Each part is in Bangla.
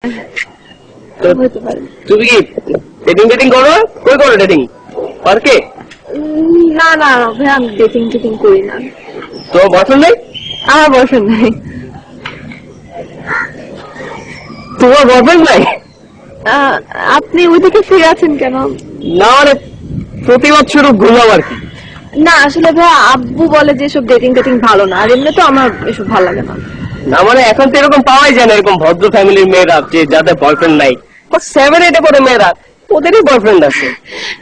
হতে পারে। তুমি কি ডেটিং ডেটিং করো? কই করো ডেটিং? পার্কে? না না ভাই, আমি ডেটিং টেটিং করি না। তোমার বয়ফ্রেন্ড নেই? আমার বয়ফ্রেন্ড নাই। তোমার বয়ফ্রেন্ড নাই? আহ, আপনি ওইদিকে ফিরে আছেন কেন? না মানে প্রতিবাদ শুরু ঘুমাও আর কি। না আসলে ভাই, আব্বু বলে যে এসব ডেটিং টেটিং ভালো না, আর এমনি তো আমার এসব ভালো লাগে না। না মানে এখন তো এরকম পাওয়াই যায় না, এরকম ভদ্র ফ্যামিলির মেয়েরা যে যাদের বয়ফ্রেন্ড নাই, 7-8 করে মেয়েরা ওদেরই বয়ফ্রেন্ড আছে।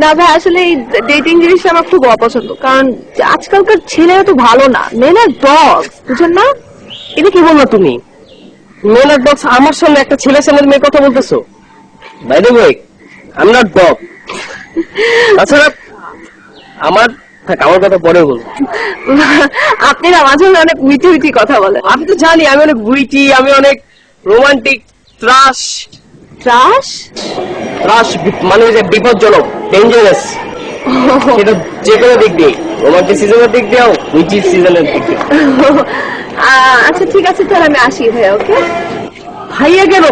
না ভাই, আসলে এই ডেটিং জিনিসটা আমার খুব অপছন্দ, কারণ আজকালকার ছেলেরা তো ভালো না, মেয়েরা ডগ, বুঝেন না? এটা কি বললো তুমি? মেয়ের বক্স আমার সঙ্গে একটা ছেলের সঙ্গে মেয়ের কথা বলতেছো? By the way, I am not dog. তাছাড়া আমার আমার কথা পরে বলবো। আপনি না মাঝে মাঝে অনেক উইটি উইটি কথা বলেন। আমি তো জানি আমি অনেক বুইটি, আমি অনেক রোমান্টিক, ত্রাস ত্রাস? ত্রাস মানে যে বিপজ্জনক, ডেঞ্জারাস, সেটা যে কোনো দিক দিয়ে, রোমান্টিসিজমের দিক দিয়েও, বুইটি সিজনের দিক দিয়ে। আচ্ছা ঠিক আছে, তাহলে আমি আসি ভাইয়া। ওকে। ভাইয়া কেন?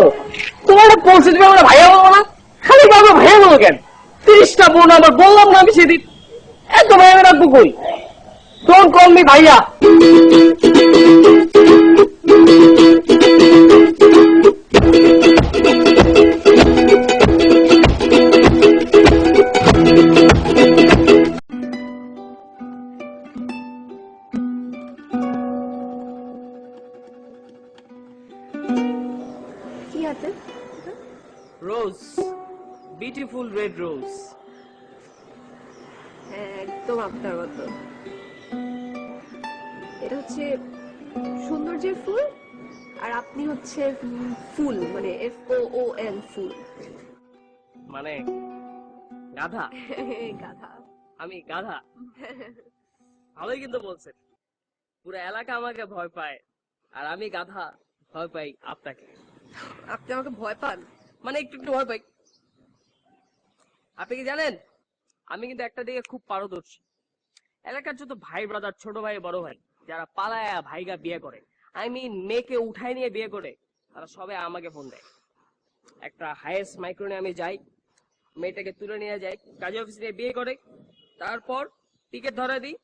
তোমার বলছি তুমি আমরা ভাইয়া বলবো না, খালি বাবা ভাইয়া বলো কেন? 30টা বোন আমার, বললাম না আমি সেদিন, এত ভাইয়া রাখবো কই? ডোন্ট কল মি ভাইয়া। কি হাতে? রোজ, বিউটিফুল রেড রোজ। হ্যাঁ, একদম আপনার মতো। এটা হচ্ছে সৌন্দর্যের ফুল, আর আপনি হচ্ছে ফুল, মানে FOOL, ফুল। মানে গাধা? গাধা। আমি গাধা? ভালোই কিন্তু বলছেন। পুরো এলাকা আমাকে ভয় পায়, আর আমি গাধা ভয় পাই আপনাকে। আপনি আমাকে ভয় পান? মানে একটু একটু ভয় পাই। আপনি কি জানেন, আমি কিন্তু একটা দিকে খুব পারদর্শী। এলাকার যত ভাই ব্রাদার, ছোট ভাই বড় ভাই যারা পালায়া ভাইগা বিয়ে করে, আই মিন মেয়েকে উঠায় নিয়ে বিয়ে করে, তারা সবাই আমাকে ফোন দেয়। একটা হাইয়েস্ট মাইক্রো নিয়ে আমি যাই, মেয়েটাকে তুলে নিয়ে যাই, কাজী অফিস নিয়ে বিয়ে করে, তারপর টিকিট ধরে দিই,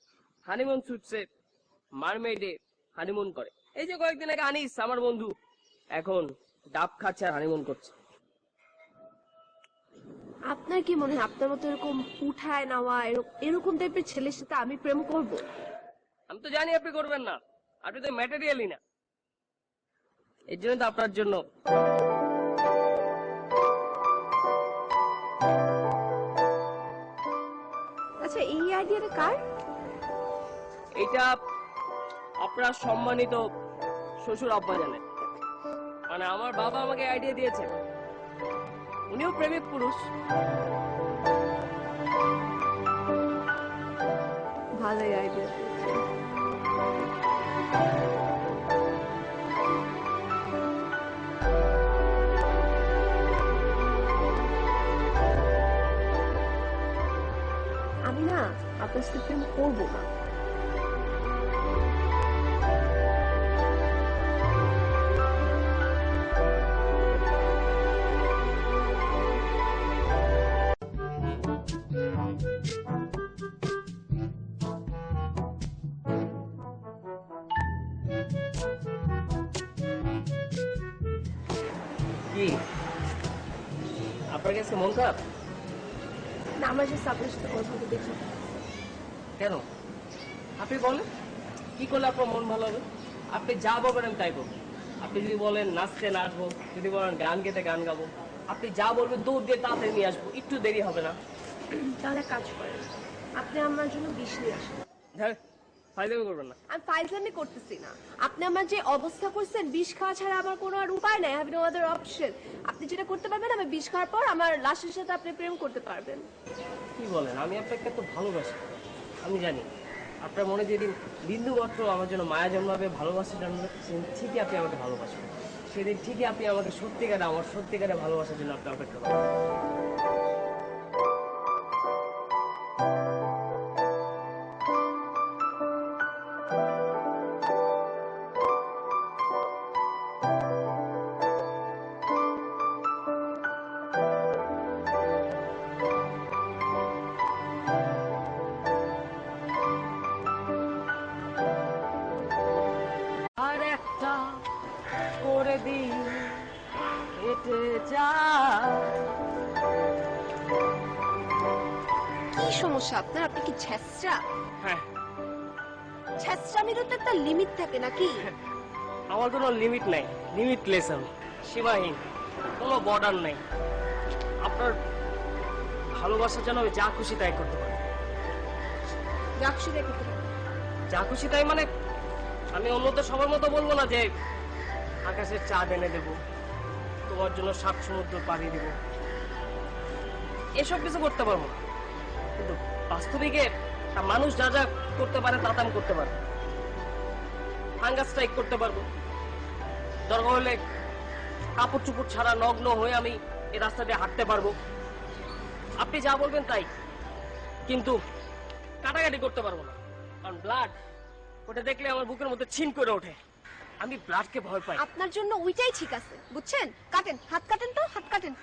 হানিমুন সুটসে মারমেডে হানিমুন করে। এই যে কয়েকদিন আগে আনিস আমার বন্ধু এখন ডাব খাচ্ছে আর হানিমুন করছে। আপনার কি মনে হয় আপনার মতো এরকম উঠায় নেওয়া এরকম টাইপের ছেলের সাথে আমি প্রেম করব? আমি তো জানি আপনি করবেন না, আপনি তো ম্যাটেরিয়ালই না। এর জন্য তো আপনার জন্য আচ্ছা, এই আইডিয়াটা কার? এইটা আপনার সম্মানিত শ্বশুর আব্বা জানেন। মানে আমার বাবা আমাকে আইডিয়া দিয়েছেন, উনিও প্রেমিক পুরুষ। ভালোই আইডিয়া। আমি না আপনার সাথে প্রেম করবো না। কি আপনার কাছে মন খারাপ? না, আমার যে আপনার সাথে কথা বলতে দেখি। কেন? আপনি বলেন কি করলে আপনার মন ভালো হবে? আপনি যা বলবেন আমি তাই করবো। আপনি যদি বলেন নাচতে নাচবো, যদি বলেন গান গেতে গান গাবো, আপনি যা বলবেন দৌড় দিয়ে তাড়াতাড়ি নিয়ে আসবো, একটু দেরি হবে না। তাহলে এক কাজ করেন, আপনি আমার জন্য বিষ নিয়ে আসেন। হ্যাঁ, ফাইজলামি করবেন না। আমি ফাইজলামি করতেছি না। আপনি আমার যে অবস্থা করছেন, বিষ খাওয়া ছাড়া আমার কোনো আর উপায় নাই। Have no other option. আপনি যেটা করতে পারবেন, আমি বিষ খাওয়ার পর আমার লাশের সাথে আপনি প্রেম করতে পারবেন। কি বলেন, আমি আপনাকে এত ভালোবাসি। আমি জানি আপনার মনে যেদিন বিন্দু মাত্র আমার জন্য মায়া জন্মাবে, ভালোবাসা জন্মাবে, সেদিন ঠিকই আপনি আমাকে ভালোবাসবেন। সেদিন ঠিকই আপনি আমাকে সত্যিকারে, আমার সত্যিকারে ভালোবাসার জন্য আপনি অপেক্ষা করবেন। ছুটে যা। কি সমস্যা আপনার? আপনি কি ছেঁচড়া? হ্যাঁ, ছেঁচড়ামিরও তো একটা লিমিট থাকে নাকি? আমার কোনো লিমিট নাই, লিমিটলেস আমি, সীমাহীন, কোনো বর্ডার নাই। আপনার ভালোবাসা যেন আমি যা খুশি তাই করতে পারি। রাখছি রেখে দেবো। যা খুশি তাই মানে আমি অন্যদের সবার মতো বলবো না যে আকাশের চাঁদ এনে দেব, তোমার জন্য 7 সমুদ্র পাড়ি দেব, এসব কিছু করতে পারবো না। কিন্তু বাস্তবিকে মানুষ যা যা করতে পারে তা আমি করতে পারবো। হাঙ্গার স্ট্রাইক করতে পারবো, দরকার হলে কাপড় চুপড় ছাড়া নগ্ন হয়ে আমি এই রাস্তা দিয়ে হাঁটতে পারবো। আপনি যা বলবেন তাই, কিন্তু কাটাকাটি করতে পারবো না। কারণ ব্লাড, ওটা দেখলে আমার বুকের মধ্যে ছিন করে ওঠে। আমি ব্লাডকে ভয় পাই। আপনার জন্য ওইটাই ঠিক আছে, বুঝছেন? কাটেন, হাত কাটেন তো, হাত কাটেন।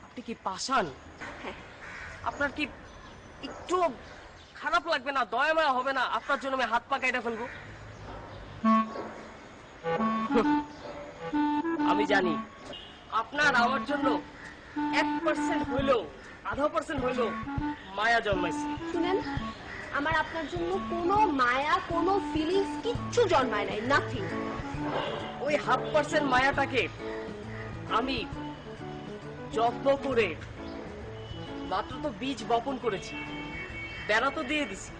আপনি কি পাষাণ? হ্যাঁ। আপনার কি একটু খারাপ লাগবে না, দয়া মায়া হবে না আপনার জন্য আমি হাত পা কাইটা ফেলবো? আমি জানি আপনার আমার জন্য 1% হইলেও, 0.5% হইলেও মায়া জন্মাইছে। শুনেন, আমার আপনার জন্য কোনো মায়া, কোনো ফিলিংস কিচ্ছু জন্মায় নাই, নাথিং। ওই 0.5% মায়াটাকে আমি যত্ন করে মাত্র তো বীজ বপন করেছি, বেড়া তো দিয়ে দিছি,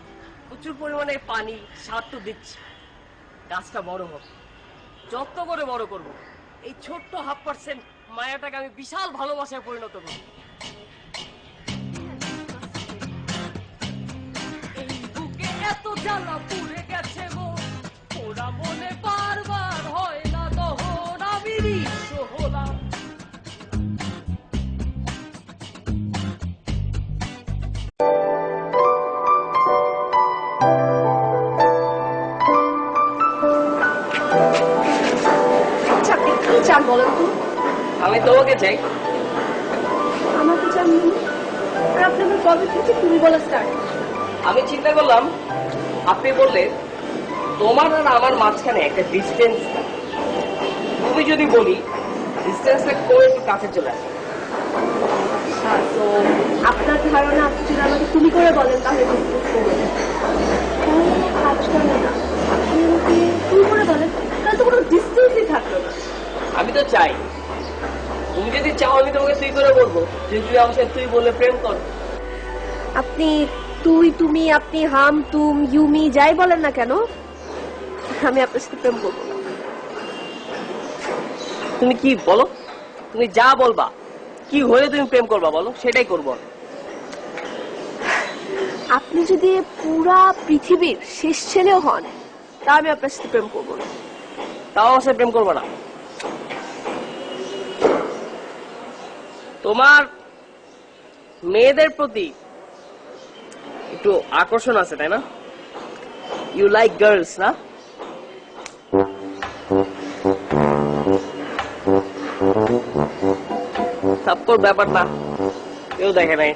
প্রচুর পরিমাণে পানি সার তো দিচ্ছি, গাছটা বড় হবে, যত্ন করে বড় করব। এই ছোট্ট 0.5% মায়াটাকে আমি বিশাল ভালোবাসায় পরিণত করব। এই বুকে এত জ্বালা পুড়ে গেছে গো, ওরা মনে বারবার হয় না তখন আমি নিঃস্ব হলাম। আচ্ছা, আপনি কি চান বলেন তো? আমি তোমাকে চাই। আমাকে চান মানে? আর আপনি আমার কবে থেকে তুমি বলা স্টার্ট? আমি চিন্তা করলাম, আপনি বললে তোমার আর আমার মাঝখানে একটা ডিস্টেন্স, তুমি যদি বলি ডিস্টেন্সটা করে একটু কাছে চলে আসে। তো আপনার ধারণা, আপনি যদি আমাকে তুমি করে বলেন তাহলে ডিসকাস করবো। তাহলে আমার কাজ করে না, আপনি আমাকে তুমি করে বলেন তাহলে তো কোনো ডিস্টেন্সই থাকলো না। আমি তো চাই, তুমি যদি চাও আমি তোমাকে তুই করে বলবো, যদি তুমি আমার সাথে তুই বলে প্রেম করো। আপনি তুই, তুমি, আপনি, হাম, তুম, ইউমি যাই বলেন না কেন, আমি আপনার সাথে প্রেম করবো না। তুমি কি বলো, তুমি যা বলবা, কি হলে তুমি প্রেম করবা বলো, সেটাই করবো। আপনি যদি পুরা পৃথিবীর শেষ ছেলেও হন, তা আমি আপনার সাথে প্রেম করবো না। তাও আমার সাথে প্রেম করবো না? তোমার মেয়েদের প্রতি একটু আকর্ষণ আছে তাই না? ইউ লাইক গার্লস না? তারপর ব্যাপারটা কেউ দেখে নাই।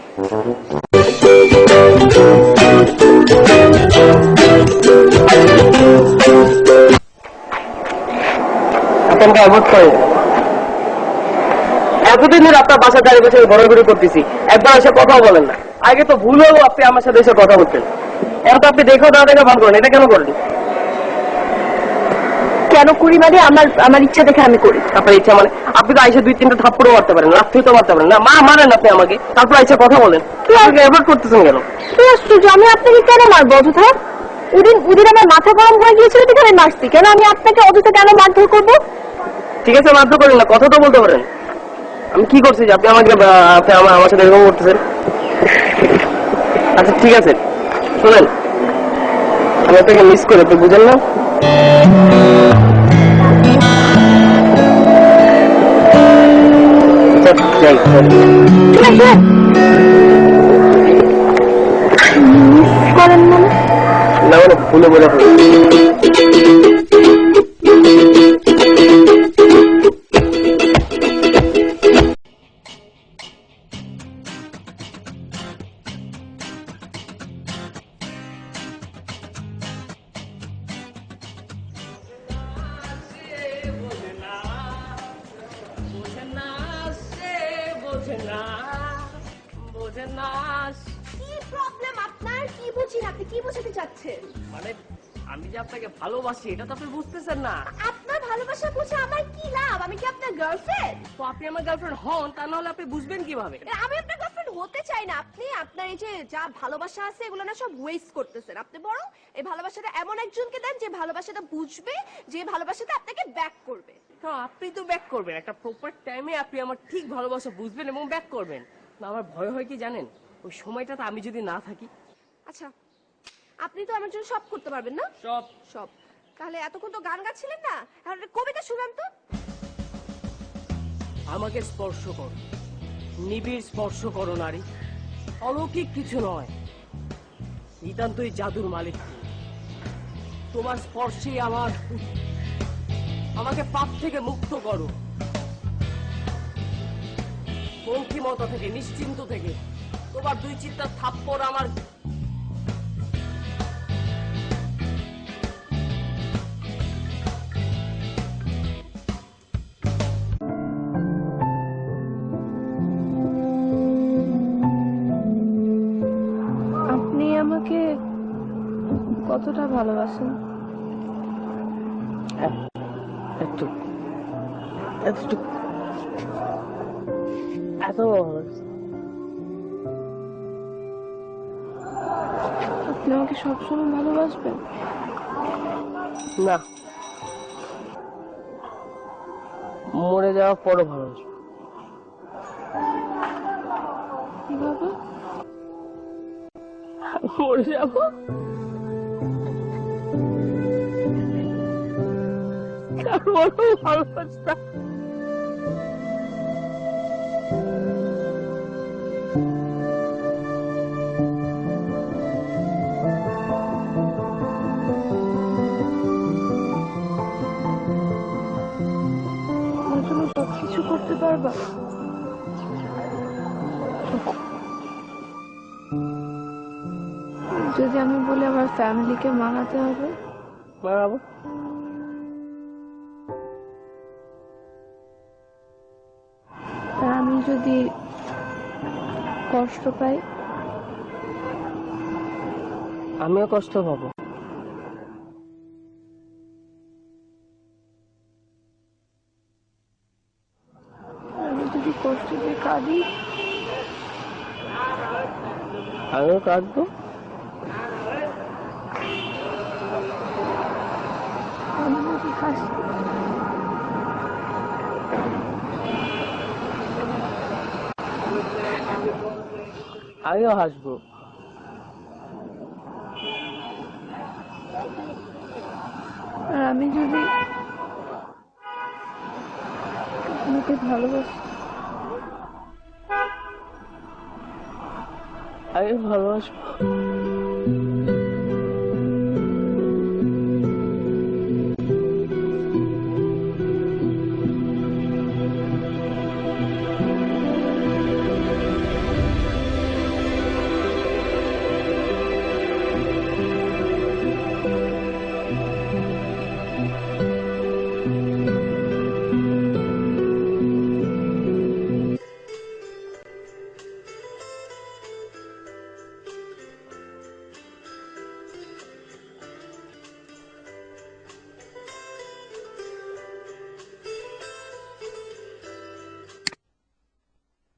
আপনাকে অবধ করে এতদিন ধরে আপনার বাসা দাঁড়িয়ে বসে ঘোরাঘুরি করতেছি, একবার এসে কথা বলেন না। আগে তো ভুলেও আপনি আমার সাথে এসে কথা বলতেন, এখন তো আপনি দেখেও না দেখে ভান করেন, এটা কেন করেন? কেন করি মানে? আমার ইচ্ছা দেখে আমি করি। আপনার ইচ্ছা মানে? আপনি তো আইসে 2-3টা থাপ্পড়ও মারতে পারেন, লাথিও তো মারতে পারেন না, মা মারেন আপনি আমাকে, তারপর আইসে কথা বলেন। তুই আগে এভয়েড করতেছেন কেন? কি আশ্চর্য, আমি আপনাকে কেন মারবো অযথা? ওদিন আমার মাথা গরম হয়ে গিয়েছিল দেখে আমি মারছি, কেন আমি আপনাকে অযথা কেন মারধর করবো? ঠিক আছে, মারধর করেন না, কথা তো বলতে পারেন। আমি কি করছি যে আপনি আমাকে আমার সাথে এরকম করতেছেন? আচ্ছা ঠিক আছে, শোনেন, আমি আপনাকে মিস করি, আপনি বুঝেন না? যাই, ঠিক আছে, মিস করেন মানে? না মানে ভুলে বলে বোঝেন না। কি প্রবলেম আপনার? কি বুঝিনা, আপনি কি বোঝাতে চাচ্ছেন? মানে আমি যে আপনাকে ভালোবাসি এটা তো আপনি বুঝতেছেন না। আপনার ভালোবাসা বুঝে আমার কি লাভ? আমি কি আপনার গার্লফ্রেন্ড? তো আপনি আমার গার্লফ্রেন্ড হন, তা নাহলে আপনি বুঝবেন কিভাবে? আমি আপনার গার্লফ্রেন্ড হতে চাই না। আপনি আপনার এই যে যা ভালোবাসা আছে এগুলো না সব ওয়েস্ট করতেছেন। আপনি বরং এই ভালোবাসাটা এমন একজনকে দেন যে ভালোবাসাটা বুঝবে, যে ভালোবাসাটা আপনাকে ব্যাক করবে। তো আপনি তো ব্যাক করবেন, একটা প্রপার টাইমে আপনি আমার ঠিক ভালোবাসা বুঝবেন এবং ব্যাক করবেন। না আমার ভয় হয় কি জানেন, ওই সময়টাতে আমি যদি না থাকি। আচ্ছা, আপনি তো আমার জন্য সব করতে পারবেন না? সব সব। তাহলে এতক্ষণ তো গান গাচ্ছিলেন না, এখন একটা কবিতা শুনান তো। আমাকে স্পর্শ করো, নিবিড় স্পর্শ করো নারী, অলৌকিক কিছু নয়, নিতান্তই জাদুর মালিক তুমি। তোমার স্পর্শেই আমাকে পাপ থেকে মুক্ত করো, বঙ্কিমতা থেকে, নিশ্চিন্ত থেকে। তোমার দুই চিত্তার থাপ্পড় আমার আপনি আমাকে কতটা ভালোবাসেন? একটু এতটুকু এত ভালো। আপনি আমাকে সবসময় ভালোবাসবেন? না, মরে যাওয়ার পরও ভালোবাসবো। কিভাবে? মরে যাবো, তারপরও ভালোবাসতাম। আমার জন্য সবকিছু করতে পারবা? যদি আমি বলি আমার ফ্যামিলিকে মানাতে হবে? মানাবো। আর আমি যদি কষ্ট পাই? আমিও কষ্ট পাবো। আমি যদি কষ্ট পেয়ে কাঁদি? আমিও কাঁদবো। আমি যদি হাসি? আমিও হাসবো। আর আমি যদি আপনাকে ভালোবাসি? আমি ভালোবাসবো।